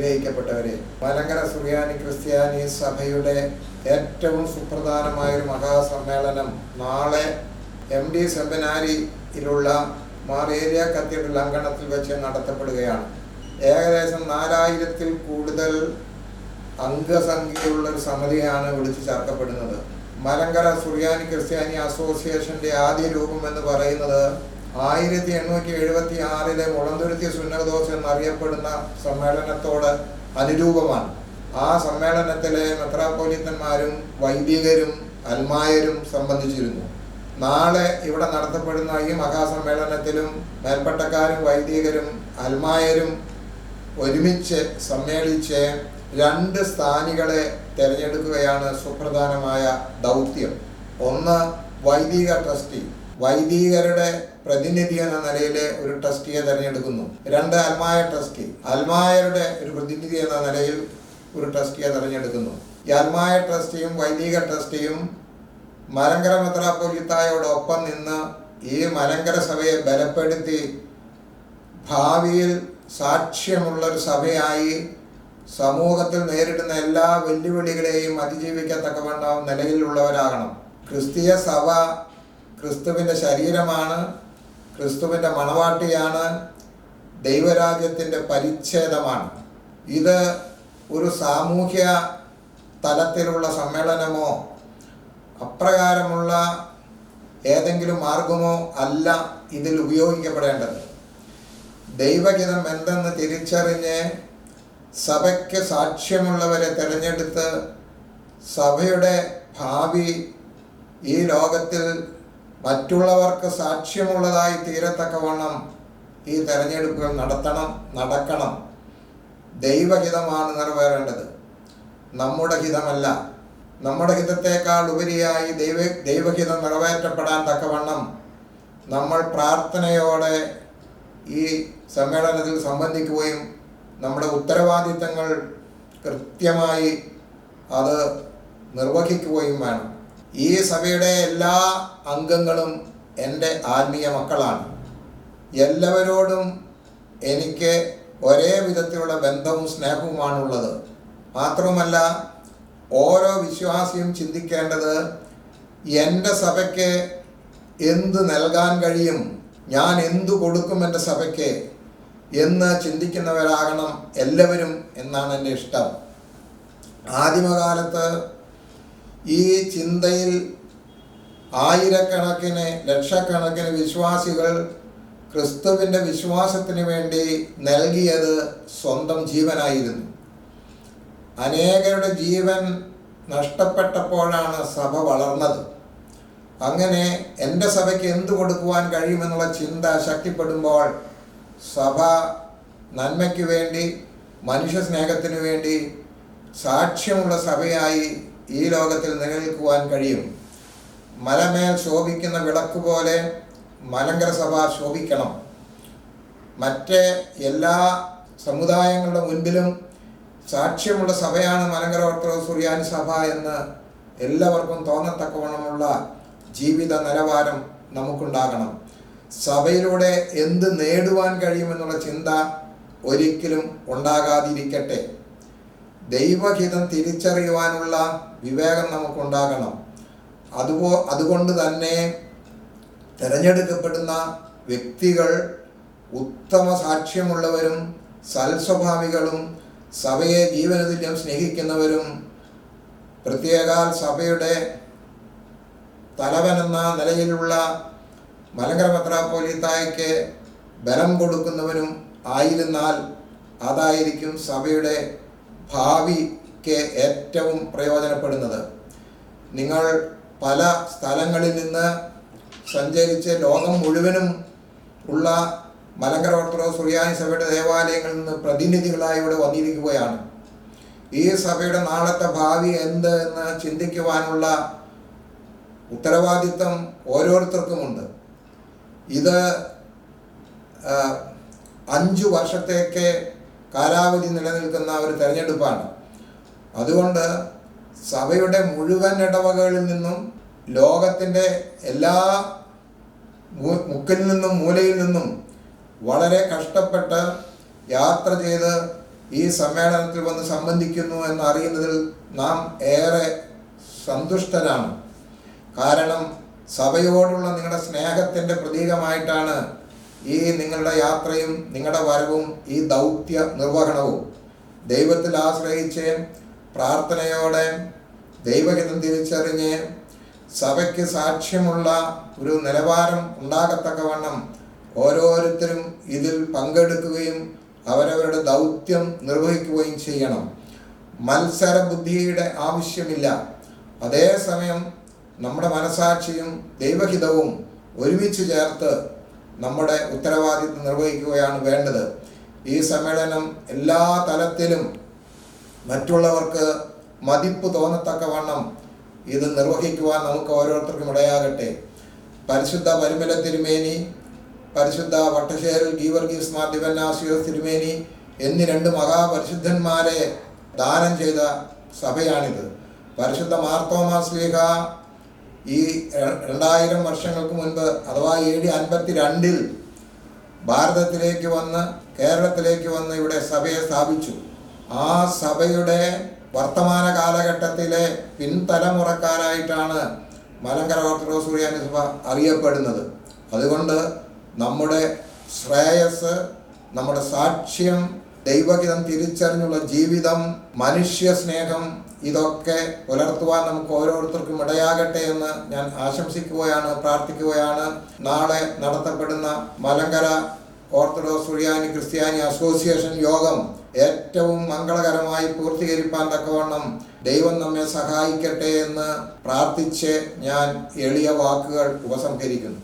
അനുഗ്രഹിക്കപ്പെട്ടവരെ, മലങ്കര സുറിയാനി ക്രിസ്ത്യാനി സഭയുടെ ഏറ്റവും സുപ്രധാനമായൊരു മഹാസമ്മേളനം നാളെ MD സെമിനാരിയിലുള്ള മാർ ഏലിയ കത്തീഡ്രൽ അങ്കണത്തിൽ വെച്ച് നടത്തപ്പെടുകയാണ്. ഏകദേശം 4000-ൽ കൂടുതൽ അംഗസംഖ്യയുള്ളൊരു സമിതിയാണ് വിളിച്ചു ചേർക്കപ്പെടുന്നത്. മലങ്കര സുറിയാനി ക്രിസ്ത്യാനി അസോസിയേഷൻ്റെ ആദ്യ രൂപം എന്ന് പറയുന്നത് 1876-ലെ മുളന്തുരുത്തി സുന്നഹദോസ് എന്നറിയപ്പെടുന്ന സമ്മേളനത്തോട് അനുരൂപമാണ്. ആ സമ്മേളനത്തിലെ മെത്രാപ്പോലീത്തന്മാരും വൈദികരും അൽമായരും സംബന്ധിച്ചിരുന്നു. നാളെ ഇവിടെ നടത്തപ്പെടുന്ന ഈ മഹാസമ്മേളനത്തിലും മേൽപ്പട്ടക്കാരും വൈദികരും അൽമായരും ഒരുമിച്ച് സമ്മേളിച്ച് 2 സ്ഥാനികളെ തിരഞ്ഞെടുക്കുകയാണ് സുപ്രധാനമായ ദൗത്യം. ഒന്ന്, വൈദിക ട്രസ്റ്റി, വൈദികരുടെ പ്രതിനിധി എന്ന നിലയിൽ ഒരു ട്രസ്റ്റിയെ തിരഞ്ഞെടുക്കുന്നു. 2, അൽമായ ട്രസ്റ്റി, അൽമായരുടെ ഒരു പ്രതിനിധി എന്ന നിലയിൽ ഒരു ട്രസ്റ്റിയെ തിരഞ്ഞെടുക്കുന്നു. ഈ അൽമായ ട്രസ്റ്റിയും വൈദിക ട്രസ്റ്റിയും മലങ്കര മെത്രാപ്പൊലീത്തായോടൊപ്പം നിന്ന് ഈ മലങ്കര സഭയെ ബലപ്പെടുത്തി ഭാവിയിൽ സാക്ഷ്യമുള്ളൊരു സഭയായി സമൂഹത്തിൽ നേരിടുന്ന എല്ലാ വെല്ലുവിളികളെയും അതിജീവിക്കത്തക്കവണ്ണം നിലയിലുള്ളവരാകണം. ക്രിസ്തീയ സഭ ക്രിസ്തുവിൻ്റെ ശരീരമാണ്, ക്രിസ്തുവിൻ്റെ മണവാട്ടിയാണ്, ദൈവരാജ്യത്തിൻ്റെ പരിച്ഛേദമാണ്. ഇത് ഒരു സാമൂഹ്യ തലത്തിലുള്ള സമ്മേളനമോ അപ്രകാരമുള്ള ഏതെങ്കിലും മാർഗമോ അല്ല ഇതിൽ ഉപയോഗിക്കപ്പെടേണ്ടത്. ദൈവഹിതം എന്തെന്ന് തിരിച്ചറിഞ്ഞ് സഭയ്ക്ക് സാക്ഷ്യമുള്ളവരെ തിരഞ്ഞെടുത്ത് സഭയുടെ ഭാവി ഈ ലോകത്തിൽ മറ്റുള്ളവർക്ക് സാക്ഷ്യമുള്ളതായി തീരത്തക്കവണ്ണം ഈ തെരഞ്ഞെടുപ്പുകൾ നടക്കണം. ദൈവഹിതമാണ് നിറവേറേണ്ടത്, നമ്മുടെ ഹിതമല്ല. നമ്മുടെ ഹിതത്തേക്കാൾ ഉപരിയായി ദൈവഹിതം നിറവേറ്റപ്പെടാൻ തക്കവണ്ണം നമ്മൾ പ്രാർത്ഥനയോടെ ഈ സമ്മേളനത്തിൽ സംബന്ധിക്കുകയും നമ്മുടെ ഉത്തരവാദിത്തങ്ങൾ കൃത്യമായി അത് നിർവഹിക്കുകയും വേണം. ഈ സഭയുടെ എല്ലാ അംഗങ്ങളും എൻ്റെ ആത്മീയ മക്കളാണ്. എല്ലാവരോടും എനിക്ക് ഒരേ വിധത്തിലുള്ള ബന്ധവും സ്നേഹവുമാണുള്ളത്. മാത്രമല്ല, ഓരോ വിശ്വാസിയും ചിന്തിക്കേണ്ടത് എൻ്റെ സഭയ്ക്ക് എന്ത് നൽകാൻ കഴിയും, ഞാൻ എന്തു കൊടുക്കും എൻ്റെ സഭയ്ക്ക് എന്ന് ചിന്തിക്കുന്നവരാകണം എല്ലാവരും എന്നാണ് എൻ്റെ ഇഷ്ടം. ആദിമകാലത്ത് ഈ ചിന്തയിൽ ആയിരക്കണക്കിന് ലക്ഷക്കണക്കിന് വിശ്വാസികൾ ക്രിസ്തുവിൻ്റെ വിശ്വാസത്തിന് വേണ്ടി നൽകിയത് സ്വന്തം ജീവനായിരുന്നു. അനേകരുടെ ജീവൻ നഷ്ടപ്പെട്ടപ്പോഴാണ് സഭ വളർന്നത്. അങ്ങനെ എൻ്റെ സഭയ്ക്ക് എന്തു കൊടുക്കുവാൻ കഴിയുമെന്നുള്ള ചിന്ത ശക്തിപ്പെടുമ്പോൾ സഭ നന്മയ്ക്ക് വേണ്ടി, മനുഷ്യ സ്നേഹത്തിന് വേണ്ടി സാക്ഷ്യമുള്ള സഭയായി ഈ ലോകത്തിൽ നിലനിൽക്കുവാൻ കഴിയും. മലമേൽ ശോഭിക്കുന്ന വിളക്ക് പോലെ മലങ്കര സഭ ശോഭിക്കണം. മറ്റ് എല്ലാ സമുദായങ്ങളുടെ മുൻപിലും സാക്ഷ്യമുള്ള സഭയാണ് മലങ്കര ഓർത്തഡോക്സ് സുറിയാനി സഭ എന്ന് എല്ലാവർക്കും തോന്നത്തക്കവണ്ണമുള്ള ജീവിത നിലവാരം നമുക്കുണ്ടാകണം. സഭയിലൂടെ എന്ത് നേടുവാൻ കഴിയുമെന്നുള്ള ചിന്ത ഒരിക്കലും ഉണ്ടാകാതിരിക്കട്ടെ. ദൈവഹിതം തിരിച്ചറിയുവാനുള്ള വിവേകം നമുക്കുണ്ടാകണം. അതുകൊണ്ട് തന്നെ തിരഞ്ഞെടുക്കപ്പെടുന്ന വ്യക്തികൾ ഉത്തമ സാക്ഷ്യമുള്ളവരും സൽസ്വഭാവികളും സഭയെ ജീവനതുല്യം സ്നേഹിക്കുന്നവരും പ്രത്യേകാൽ സഭയുടെ തലവനെന്ന നിലയിലുള്ള മലങ്കര മെത്രാപ്പൊലീത്തായ്ക്ക് ബലം കൊടുക്കുന്നവരും ആയിരുന്നാൽ അതായിരിക്കും സഭയുടെ ഭാവിക്ക് ഏറ്റവും പ്രയോജനപ്പെടുന്നത്. നിങ്ങൾ പല സ്ഥലങ്ങളിൽ നിന്ന് സഞ്ചരിച്ച് ലോകം മുഴുവനും ഉള്ള മലങ്കര ഓർത്തഡോക്സ് സുറിയാനി സഭയുടെ ദേവാലയങ്ങളിൽ നിന്ന് പ്രതിനിധികളായി ഇവിടെ വന്നിരിക്കുകയാണ്. ഈ സഭയുടെ നാളത്തെ ഭാവി എന്ത് എന്ന് ചിന്തിക്കുവാനുള്ള ഉത്തരവാദിത്വം ഓരോരുത്തർക്കുമുണ്ട്. ഇത് 5 വർഷത്തേക്ക് കാലാവധി നിലനിൽക്കുന്ന ഒരു തെരഞ്ഞെടുപ്പാണ്. അതുകൊണ്ട് സഭയുടെ മുഴുവൻ ഇടവകകളിൽ നിന്നും ലോകത്തിൻ്റെ എല്ലാ മുക്കിൽ നിന്നും മൂലയിൽ നിന്നും വളരെ കഷ്ടപ്പെട്ട് യാത്ര ചെയ്ത് ഈ സമ്മേളനത്തിൽ വന്ന് സംബന്ധിക്കുന്നു എന്നറിയുന്നതിൽ നാം ഏറെ സന്തുഷ്ടരാണ്. കാരണം സഭയോടുള്ള നിങ്ങളുടെ സ്നേഹത്തിൻ്റെ പ്രതീകമായിട്ടാണ് ഈ നിങ്ങളുടെ യാത്രയും നിങ്ങളുടെ വരവും ഈ ദൗത്യ നിർവഹണവും. ദൈവത്തിൽ ആശ്രയിച്ച് പ്രാർത്ഥനയോടെ ദൈവഹിതം തിരിച്ചറിഞ്ഞ് സഭയ്ക്ക് സാക്ഷ്യമുള്ള ഒരു നിലവാരം ഉണ്ടാകത്തക്കവണ്ണം ഓരോരുത്തരും ഇതിൽ പങ്കെടുക്കുകയും അവരവരുടെ ദൗത്യം നിർവഹിക്കുകയും ചെയ്യണം. മത്സര ബുദ്ധിയുടെ ആവശ്യമില്ല. അതേസമയം നമ്മുടെ മനസാക്ഷിയും ദൈവഹിതവും ഒരുമിച്ച് ചേർത്ത് നമ്മുടെ ഉത്തരവാദിത്വം നിർവഹിക്കുകയാണ് വേണ്ടത്. ഈ സമ്മേളനം എല്ലാ തലത്തിലും മറ്റുള്ളവർക്ക് മതിപ്പ് തോന്നത്തക്കവണ്ണം ഇത് നിർവഹിക്കുവാൻ നമുക്ക് ഓരോരുത്തർക്കും ഇടയാകട്ടെ. പരിശുദ്ധ പരിമല തിരുമേനി, പരിശുദ്ധ വട്ടശ്ശേരിൽ ഗീവർഗീസ് മാർ ദിവന്നാസിയോസ് തിരുമേനി എന്നീ 2 മഹാപരിശുദ്ധന്മാരെ ദാനം ചെയ്ത സഭയാണിത്. പരിശുദ്ധ മാർത്തോമാ ശ്ലീഹ ഈ 2000 വർഷങ്ങൾക്ക് മുൻപ് അഥവാ AD 52 ഭാരതത്തിലേക്ക് വന്ന് കേരളത്തിലേക്ക് വന്ന് ഇവിടെ സഭയെ സ്ഥാപിച്ചു. ആ സഭയുടെ വർത്തമാന കാലഘട്ടത്തിലെ പിൻതലമുറക്കാരായിട്ടാണ് മലങ്കര ഓർത്തഡോക്സ് സുറിയാനി സഭ അറിയപ്പെടുന്നത്. അതുകൊണ്ട് നമ്മുടെ ശ്രേയസ്, നമ്മുടെ സാക്ഷ്യം, ദൈവഹിതം തിരിച്ചറിഞ്ഞുള്ള ജീവിതം, മനുഷ്യ സ്നേഹം ഇതൊക്കെ പുലർത്തുവാൻ നമുക്ക് ഓരോരുത്തർക്കും ഇടയാകട്ടെ എന്ന് ഞാൻ ആശംസിക്കുകയാണ്, പ്രാർത്ഥിക്കുകയാണ്. നാളെ നടത്തപ്പെടുന്ന മലങ്കര ഓർത്തഡോക്സ് സുറിയാനി ക്രിസ്ത്യാനി അസോസിയേഷൻ യോഗം ഏറ്റവും മംഗളകരമായി പൂർത്തീകരിക്കാൻ തക്കവണ്ണം ദൈവം നമ്മെ സഹായിക്കട്ടെ എന്ന് പ്രാർത്ഥിച്ച് ഞാൻ എളിയ വാക്കുകൾ ഉപസംഹരിക്കുന്നു.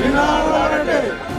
Final Warranty!